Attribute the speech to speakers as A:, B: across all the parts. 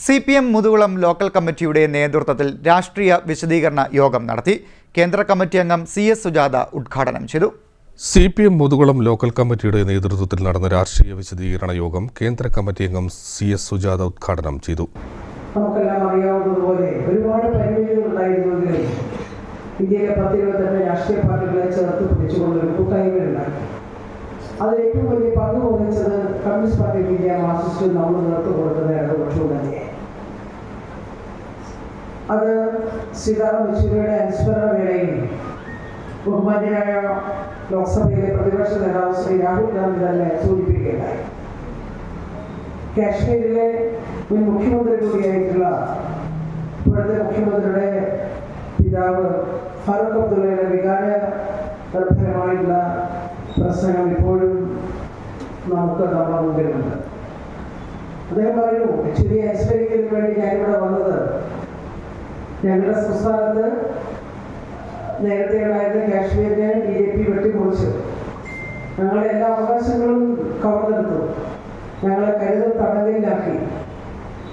A: CPM Muthukulam local കമ്മിറ്റിയുടെ നേതൃത്വത്തിൽ രാഷ്ട്രീയ വിശദീകരണ യോഗം നടത്തി. കേന്ദ്ര കമ്മിറ്റി അംഗം CS സുജാത ഉദ്ഘാടനം ചെയ്തു.
B: CPM മുതുകുളം ലോക്കൽ കമ്മിറ്റിയുടെ നേതൃത്വത്തിൽ നടന്ന രാഷ്ട്രീയ വിശദീകരണ യോഗം കേന്ദ്ര കമ്മിറ്റി അംഗം CS സുജാത ഉദ്ഘാടനം ചെയ്തു.
C: നമുക്കെല്ലാം അറിയാവുന്നതുപോലെ ഒരുപാട് പരിമിതികൾ ഉണ്ടായിരുന്നെങ്കിലും ഇന്ത്യയിലെ 10-22 രാഷ്ട്രീയ പാർട്ടികളെ ചേർത്ത് പിടിച്ചുകൊണ്ടൊരു കൂട്ടായ്മയുണ്ടായി. അതിൽ ഏറ്റവും വലിയ പങ്ക് വഹിച്ചത് communist party of India Marxist നമ്മൾ നേതൃത്വം കൊടുക്കുന്ന ഇടതുപക്ഷവും തന്നെയാണ്. അത് സീതാറാം യെച്ചൂരിയുടെ അനുസ്മരണ വേളയിൽ ബഹുമാന്യനായ ലോക്സഭയിലെ പ്രതിപക്ഷ നേതാവ് ശ്രീ രാഹുൽ ഗാന്ധി തന്നെ സൂചിപ്പിക്കുകയുണ്ടായി. കാശ്മീരിലെ മുൻ മുഖ്യമന്ത്രി കൂടിയായിട്ടുള്ള ഇപ്പോഴത്തെ മുഖ്യമന്ത്രിയുടെ പിതാവ് ഫാറൂഖ് അബ്ദുള്ളയുടെ വികാര നിർഭരമായിട്ടുള്ള പ്രശ്നങ്ങൾ ഇപ്പോഴും നമുക്ക് നമ്മുടെ മുമ്പിലുണ്ട്. അദ്ദേഹം പറയുന്നു, യെച്ചൂരി അനുസ്മരിക്കുന്നതിന് വേണ്ടി ഞാനിവിടെ വന്നത് ഞങ്ങളുടെ സംസ്ഥാനത്ത് നേരത്തെ ഉണ്ടായിരുന്ന കാശ്മീരിനെ BJP വെട്ടിമുറിച്ച് ഞങ്ങളുടെ എല്ലാ അവകാശങ്ങളും കവർന്നെടുത്തു, ഞങ്ങളെ കരുതൽ തടങ്കലിലാക്കി.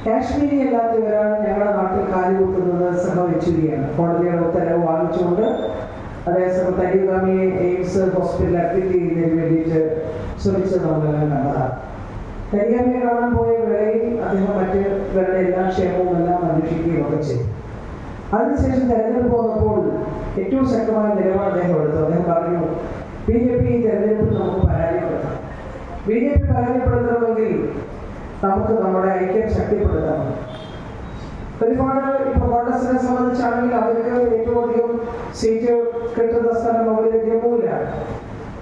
C: കാശ്മീരി അല്ലാത്ത ഒരാൾ ഞങ്ങളുടെ നാട്ടിൽ കാലുകുത്തുന്നത് യെച്ചൂരിയാണ്. കോടതിയുടെ ഉത്തരവ് വാങ്ങിച്ചുകൊണ്ട് അതേസമയം തരിഗാമിയെ എയിംസ് ഹോസ്പിറ്റലിൽ അഡ്മിറ്റ് ചെയ്യുന്നതിന് വേണ്ടിയിട്ട് ശ്രമിച്ചത് നമ്മളെല്ലാം കണ്ടതാണ്. തരിഗാമിയെ കാണാൻ പോയ വേളയിൽ അദ്ദേഹം മറ്റുള്ളവരുടെ എല്ലാ ക്ഷേമവും എല്ലാം അന്വേഷിക്കുകയും ഒക്കെ ചെയ്തു. അതിനുശേഷം തെരഞ്ഞെടുപ്പ് വന്നപ്പോൾ ഏറ്റവും ശക്തമായ നിലപാട് അദ്ദേഹം എടുത്തു. അദ്ദേഹം പറഞ്ഞു, BJP തെരഞ്ഞെടുപ്പിൽ നമുക്ക് പരാജയപ്പെടുത്താം. BJP പരാജയപ്പെടുത്തണമെങ്കിൽ നമുക്ക് നമ്മുടെ ഐക്യം ശക്തിപ്പെടുത്തണം. ഒരുപാട് ഇപ്പോൾ കോൺഗ്രസിനെ സംബന്ധിച്ചാണെങ്കിൽ അവർക്ക് ഏറ്റവും അധികം സീറ്റ് കിട്ടുന്ന സ്ഥലം അവരുടെ ജമ്മുവിലാണ്.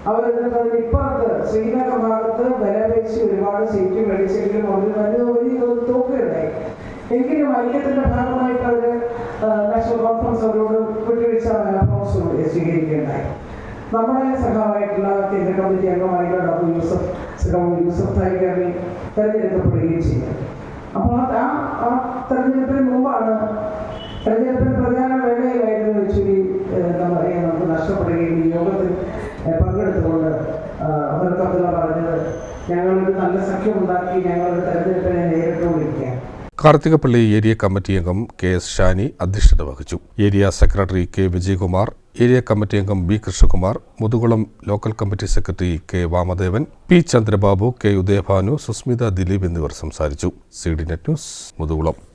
C: അവരെന്നിട്ട് അതിന് ഇപ്പുറത്ത് ശ്രീനഗർ ഭാഗത്ത് വിലപേശി ഒരുപാട് സീറ്റ് മേടിച്ചെങ്കിലും അവർ വലിയ തോക്കുകയുണ്ടായി. എങ്കിലും ഐക്യത്തിന്റെ ഭാഗമായിട്ട് അവർ നാഷണൽ കോൺഫറൻസ് അവരോട് വിട്ടുവീഴ്ച മനോഭാവം സ്വീകരിക്കുകയുണ്ടായി. നമ്മുടെ സഖാവായിട്ടുള്ള കേന്ദ്ര കമ്മിറ്റി അംഗമായിട്ടുള്ള യൂസഫ് തരിഗാമി തെരഞ്ഞെടുക്കപ്പെടുകയും ചെയ്യും. അപ്പോൾ ആ തെരഞ്ഞെടുപ്പിന് മുമ്പാണ്, തെരഞ്ഞെടുപ്പിന് പ്രധാന വേളയിലായിരുന്നു യെച്ചൂരി നമുക്ക് നഷ്ടപ്പെടുകയും ഈ യോഗത്തിൽ പങ്കെടുത്തുകൊണ്ട് ഫാറൂഖ് അബ്ദുള്ള പറഞ്ഞത്, ഞങ്ങളൊരു നല്ല സഖ്യമുണ്ടാക്കി ഞങ്ങളൊരു തെരഞ്ഞെടുപ്പിനെ നേരിട്ടുകൊണ്ടിരിക്കുകയാണ്.
B: കാർത്തികപ്പള്ളി ഏരിയ കമ്മിറ്റി അംഗം KS ഷാനി അധ്യക്ഷത വഹിച്ചു. Area secretary K Vijayakumar, area committee അംഗം B Krishnakumar, Muthukulam local committee secretary K Vamadevan, P Chandrababu, K Udayabhanu, Susmitha Dileep എന്നിവർ സംസാരിച്ചു. CDNet news, Muthukulam.